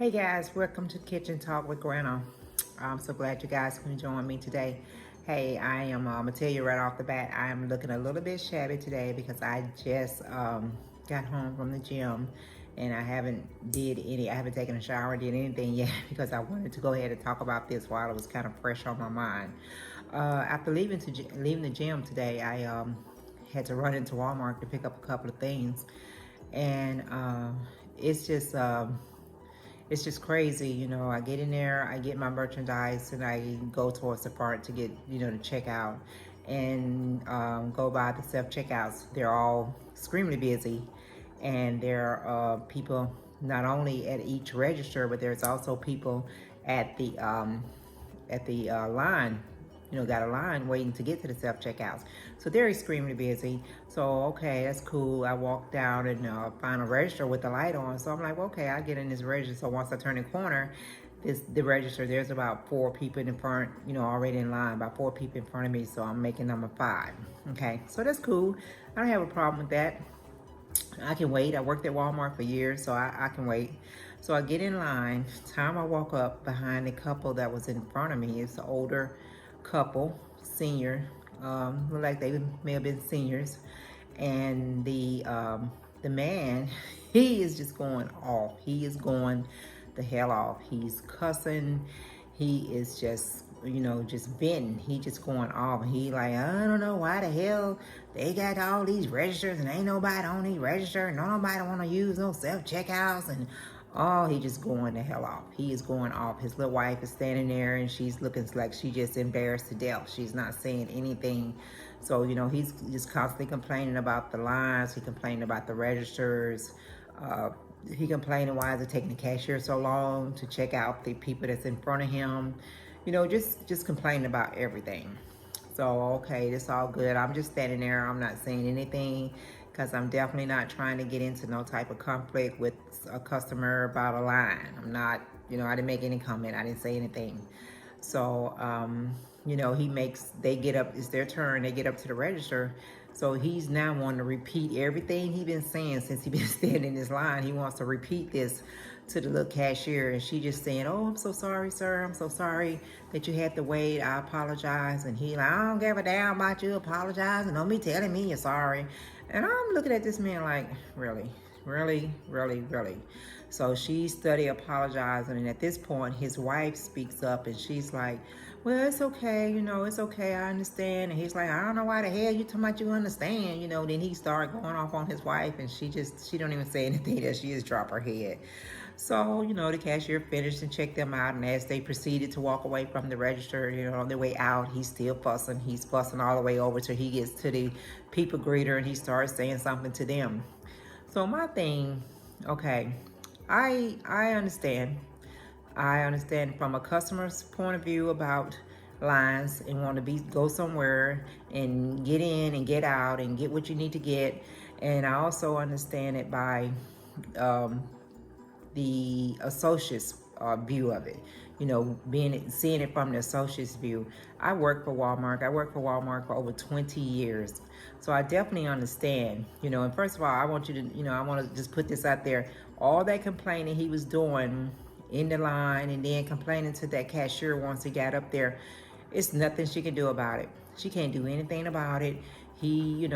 Hey guys, welcome to Kitchen Talk with Granna. I'm so glad you guys can join me today. Hey, I'm gonna tell you right off the bat, I am looking a little bit shabby today because I just got home from the gym and I haven't taken a shower, did anything yet because I wanted to go ahead and talk about this while it was kind of fresh on my mind. After leaving the gym today, I had to run into Walmart to pick up a couple of things, and it's just. It's just crazy, I get in there, I get my merchandise, and I go towards the part to get, to check out and go by the self checkouts. They're all extremely busy, and there are people not only at each register, but there's also people at the line. Got a line waiting to get to the self checkouts. So they're extremely busy. So okay, that's cool. I walk down and find a register with the light on. So I'm like, okay, I get in this register. So once I turn the corner, the register, there's about 4 people in front, already in line, about 4 people in front of me. So I'm making number 5. Okay, so that's cool. I don't have a problem with that. I can wait. I worked at Walmart for years, so I can wait. So I get in line. Time I walk up behind the couple that was in front of me, it's an older couple, senior, look like they may have been seniors, and the man, he is just going off. He is going the hell off. He's cussing. He is just just venting. He just going off. He like, I don't know why the hell they got all these registers and ain't nobody on these registers and nobody want to use no self-checkouts, and he just going the hell off. He is going off. His little wife is standing there and she's looking like she just embarrassed to death. She's not saying anything. So, he's just constantly complaining about the lines. He complaining about the registers. He complaining why is it taking the cashier so long to check out the people that's in front of him. Just complaining about everything. So, okay, it's all good. I'm just standing there. I'm not saying anything because I'm definitely not trying to get into no type of conflict with a customer about a line. I'm not, I didn't make any comment. I didn't say anything. So, they get up, it's their turn. They get up to the register. So he's now wanting to repeat everything he's been saying since he's been standing in this line. He wants to repeat this to the little cashier, and she just saying, oh, I'm so sorry, sir. I'm so sorry that you had to wait. I apologize. And he like, I don't give a damn about you apologizing. Don't be telling me you're sorry. And I'm looking at this man like, really, really, really, really. So she studied apologizing, and at this point, his wife speaks up, and she's like, well, it's okay, it's okay, I understand. And he's like, I don't know why the hell you talking about you understand, Then he started going off on his wife, and she don't even say anything, that she just dropped her head. So, the cashier finished and checked them out, and as they proceeded to walk away from the register, on their way out, he's still fussing. He's fussing all the way over till he gets to the people greeter, and he starts saying something to them. So my thing, okay, I understand. I understand from a customer's point of view about lines and want to go somewhere and get in and get out and get what you need to get. And I also understand it by the associate's view of it. Seeing it from the associate's view. I work for Walmart. I worked for Walmart for over 20 years. So I definitely understand, and first of all, I want you to, I want to just put this out there. All that complaining he was doing in the line and then complaining to that cashier once he got up there, it's nothing she can do about it. She can't do anything about it. He,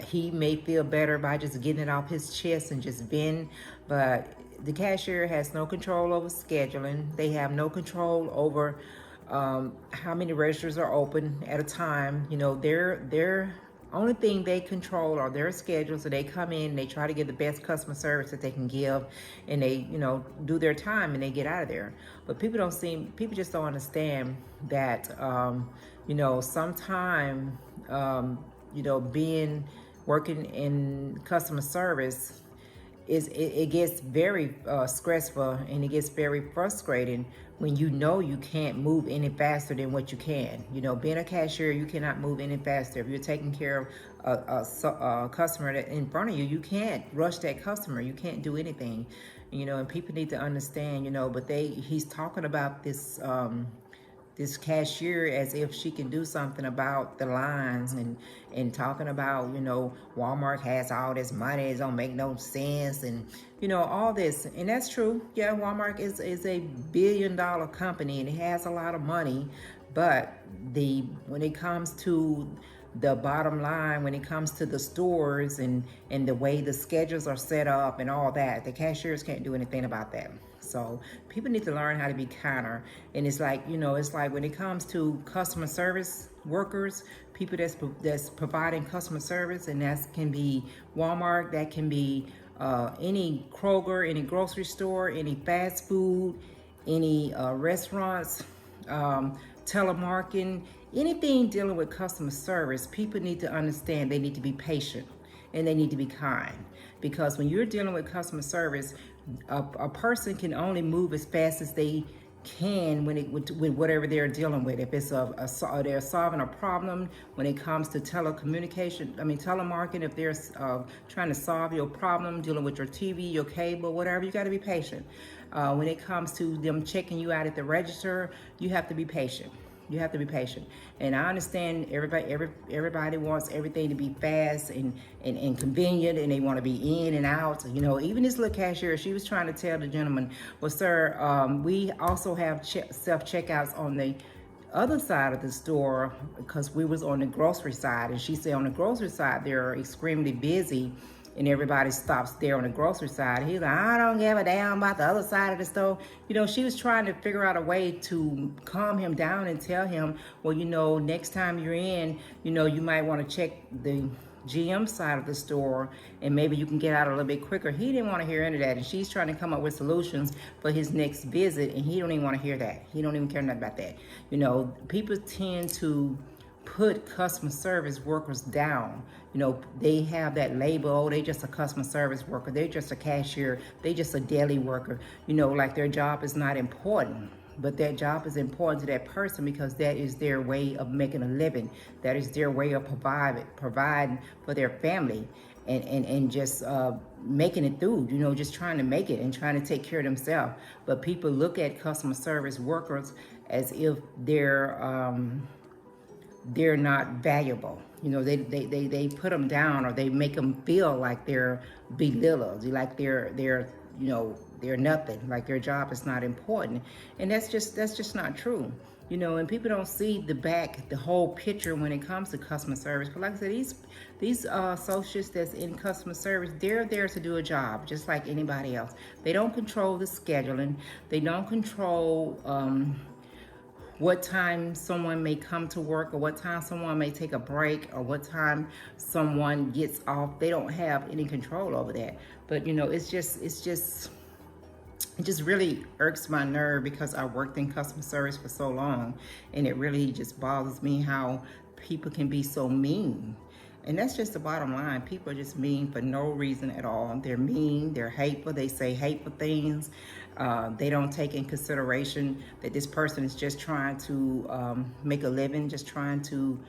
he may feel better by just getting it off his chest and just venting, but the cashier has no control over scheduling. They have no control over how many registers are open at a time. Their only thing they control are their schedules. So they come in, they try to give the best customer service that they can give, and they, do their time and they get out of there. But people just don't understand that, sometime, working in customer service, it gets very stressful, and it gets very frustrating when you can't move any faster than what you can. Being a cashier, you cannot move any faster. If you're taking care of a customer that in front of you, you can't rush that customer. You can't do anything. And people need to understand. But he's talking about this this cashier as if she can do something about the lines, and talking about, you know, Walmart has all this money, it don't make no sense, and you know, all this. And that's true. Yeah, Walmart is a billion-dollar company and it has a lot of money, but when it comes to the bottom line, when it comes to the stores and the way the schedules are set up and all that, the cashiers can't do anything about that. So people need to learn how to be kinder. And it's like, you know, it's like when it comes to customer service workers, people that's providing customer service, and that can be Walmart, that can be any Kroger, any grocery store, any fast food, any restaurants, telemarketing, anything dealing with customer service. People need to understand they need to be patient and they need to be kind, because when you're dealing with customer service, a person can only move as fast as they can with whatever they're dealing with. If it's they're solving a problem when it comes to telemarketing, if they're trying to solve your problem dealing with your TV, your cable, whatever, you got to be patient. When it comes to them checking you out at the register, you have to be patient. You have to be patient. And I understand everybody wants everything to be fast and convenient, and they want to be in and out. You know, even this little cashier, she was trying to tell the gentleman, well, sir, we also have self-checkouts on the other side of the store, because we was on the grocery side. And she said on the grocery side, they're extremely busy and everybody stops there on the grocery side. He's like, I don't give a damn about the other side of the store. You know, she was trying to figure out a way to calm him down and tell him, well, you know, next time you're in, you know, you might want to check the GM side of the store and maybe you can get out a little bit quicker. He didn't want to hear any of that, and she's trying to come up with solutions for his next visit, and he don't even want to hear that. He don't even care nothing about that. You know, people tend to put customer service workers down. You know, they have that label, oh, they just a customer service worker, they're just a cashier, they just a deli worker. You know, like their job is not important. But that job is important to that person because that is their way of making a living. That is their way of providing for their family, and just making it through, you know, just trying to make it and trying to take care of themselves. But people look at customer service workers as if they're not valuable. You know, they put them down, or they make them feel like they're belittled, like they're you know, they're nothing, like their job is not important. And that's just not true. You know, and people don't see the whole picture when it comes to customer service. But like I said, these associates that's in customer service, they're there to do a job just like anybody else. They don't control the scheduling. They don't control what time someone may come to work, or what time someone may take a break, or what time someone gets off. They don't have any control over that. But you know, it just really irks my nerve, because I worked in customer service for so long, and it really just bothers me how people can be so mean. And that's just the bottom line. People are just mean for no reason at all. They're mean, they're hateful, they say hateful things. They don't take in consideration that this person is just trying to make a living, just trying to,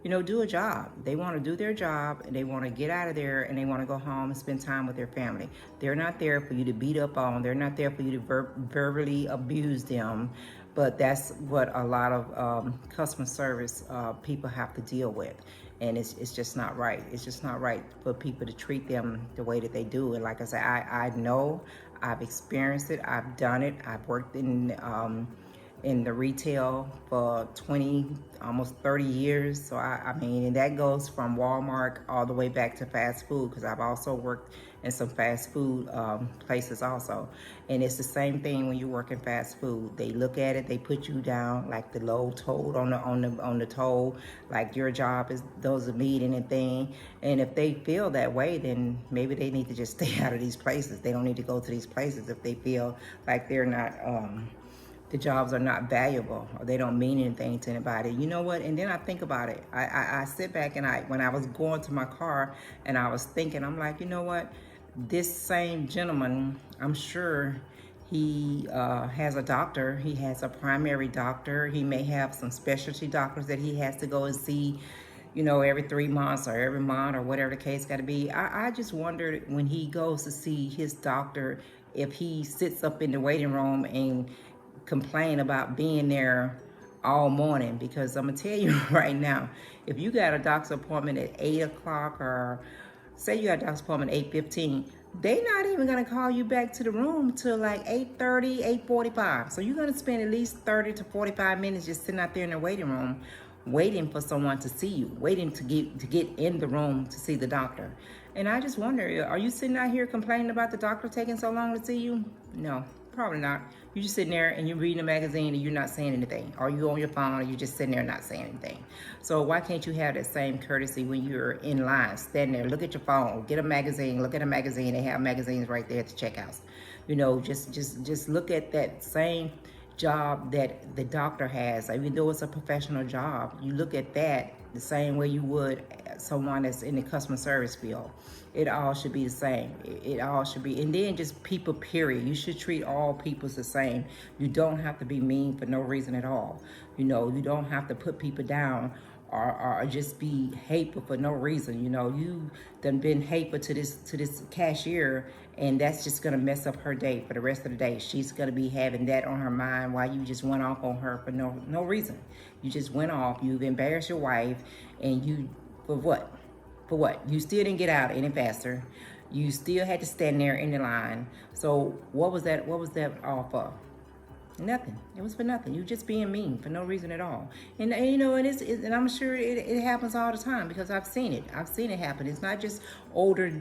you know, do a job. They want to do their job, and they want to get out of there, and they want to go home and spend time with their family. They're not there for you to beat up on. They're not there for you to verbally abuse them. But that's what a lot of customer service people have to deal with. And it's just not right. It's just not right for people to treat them the way that they do. And like I said, I know, I've experienced it, I've done it. I've worked in the retail for 20, almost 30 years. So I mean, and that goes from Walmart all the way back to fast food, because I've also worked in some fast food places also. And it's the same thing when you work in fast food. They look at it, they put you down like the low toad on the toll, like your job doesn't mean anything. And if they feel that way, then maybe they need to just stay out of these places. They don't need to go to these places if they feel like they're not the jobs are not valuable, or they don't mean anything to anybody. You know what? And then I think about it. I sit back, and when I was going to my car, and I was thinking, I'm like, you know what? This same gentleman, I'm sure he has a doctor. He has a primary doctor. He may have some specialty doctors that he has to go and see, you know, every 3 months or every month, or whatever the case got to be. I just wondered, when he goes to see his doctor, if he sits up in the waiting room and complain about being there all morning, because I'm gonna tell you right now, if you got a doctor's appointment at 8 o'clock, or say you got a doctor's appointment at 8:15, they not even gonna call you back to the room till like 8:30, 8:45. So you're gonna spend at least 30 to 45 minutes just sitting out there in the waiting room, waiting for someone to see you, waiting to get in the room to see the doctor. And I just wonder, are you sitting out here complaining about the doctor taking so long to see you? No, probably not. You're just sitting there and you're reading a magazine and you're not saying anything. Or you on your phone and you're just sitting there not saying anything. So why can't you have that same courtesy when you're in line, standing there, look at your phone, get a magazine, look at a magazine. They have magazines right there at the checkouts. You know, just look at that same job that the doctor has. Even though it's a professional job, you look at that the same way you would someone that's in the customer service field. It all should be the same. It all should be. And then just people, period. You should treat all people the same. You don't have to be mean for no reason at all. You know, you don't have to put people down or just be hateful for no reason. You know, you done been hateful to this cashier, and that's just gonna mess up her day for the rest of the day. She's gonna be having that on her mind while you just went off on her for no reason. You just went off. You've embarrassed your wife, and you for what? For what? You still didn't get out any faster. You still had to stand there in the line. So what was that? What was that all for? Nothing. It was for nothing. You just being mean for no reason at all. And you know, and I'm sure it happens all the time, because I've seen it. I've seen it happen. It's not just older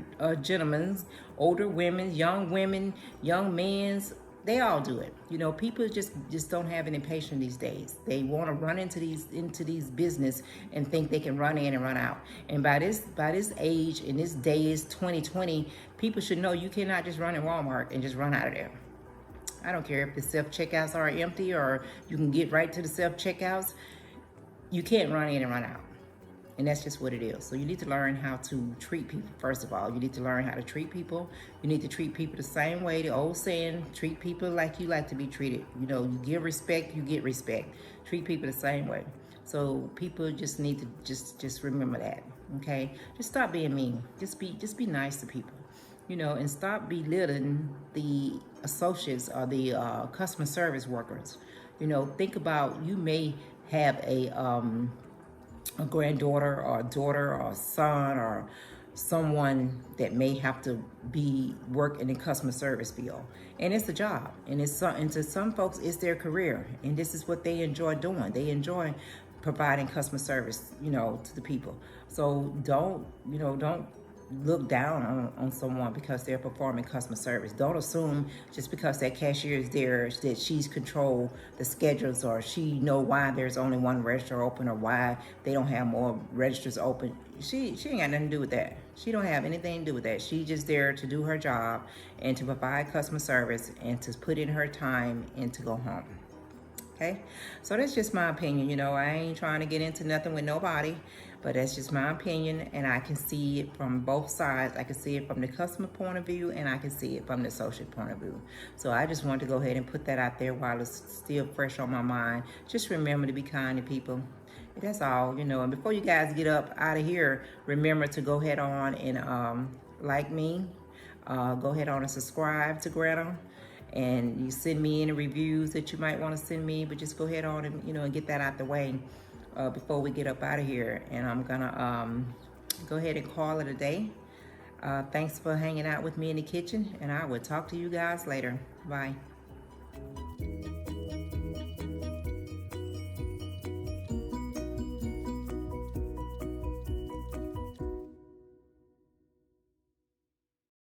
gentlemen, older women, young men. They all do it. You know, people just don't have any patience these days. They want to run into these business and think they can run in and run out. And by this age, and this day is 2020, people should know you cannot just run in Walmart and just run out of there. I don't care if the self-checkouts are empty or you can get right to the self-checkouts. You can't run in and run out. And that's just what it is. So you need to learn how to treat people, first of all. You need to learn how to treat people. You need to treat people the same way. The old saying, treat people like you like to be treated. You know, you give respect, you get respect. Treat people the same way. So people just need to just remember that, okay? Just stop being mean. Just be nice to people. You know, and stop belittling the associates or the customer service workers. You know, think about, you may have a granddaughter or a daughter or a son or someone that may have to work in the customer service field, and it's a job, and to some folks it's their career, and this is what they enjoy doing. They enjoy providing customer service, you know, to the people. So don't look down on someone because they're performing customer service. Don't assume just because that cashier is there that she's control the schedules, or she know why there's only one register open, or why they don't have more registers open. She ain't got nothing to do with that. She don't have anything to do with that. She's just there to do her job and to provide customer service and to put in her time and to go home. Okay, so that's just my opinion. You know, I ain't trying to get into nothing with nobody, but that's just my opinion, and I can see it from both sides. I can see it from the customer point of view, and I can see it from the associate point of view. So I just wanted to go ahead and put that out there while it's still fresh on my mind. Just remember to be kind to people. That's all, you know. And before you guys get up out of here, remember to go ahead on and like me. Go ahead on and subscribe to Granna. And you send me any reviews that you might want to send me, but just go ahead on and, you know, and get that out the way before we get up out of here. And I'm gonna go ahead and call it a day. Thanks for hanging out with me in the kitchen, and I will talk to you guys later. Bye.